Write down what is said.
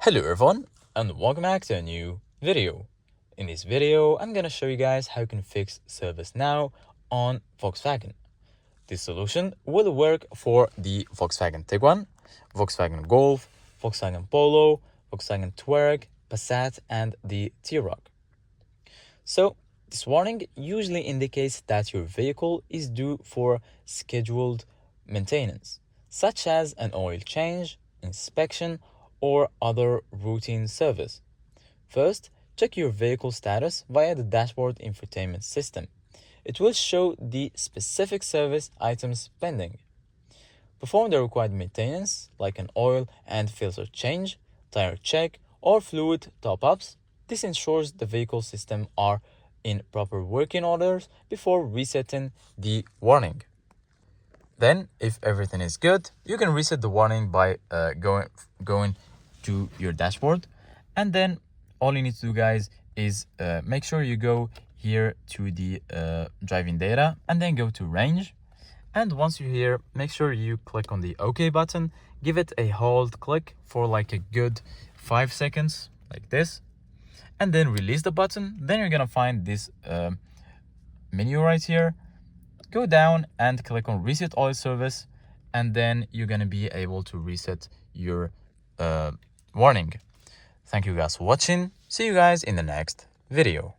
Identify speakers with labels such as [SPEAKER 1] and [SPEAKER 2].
[SPEAKER 1] Hello everyone and welcome back to a new video. In this video, I'm gonna show you guys how you can fix service now on Volkswagen. This solution will work for the Volkswagen Tiguan, Volkswagen Golf, Volkswagen Polo, Volkswagen Touareg, Passat and the Touareg. So this warning usually indicates that your vehicle is due for scheduled maintenance, such as an oil change, inspection, or other routine service. First, check your vehicle status via the dashboard infotainment system. It will show the specific service items pending. Perform the required maintenance, like an oil and filter change, tire check, or fluid top-ups. This ensures the vehicle system are in proper working orders before resetting the warning. Then, if everything is good, you can reset the warning by going to your dashboard, and then all you need to do, guys, is make sure you go here to the driving data and then go to range. And once you're here, make sure you click on the OK button, give it a hold click for like a good 5 seconds like this, and then release the button. Then you're gonna find this menu right here. Go down and click on reset oil service, and then you're gonna be able to reset your warning. Thank you guys for watching. See you guys in the next video.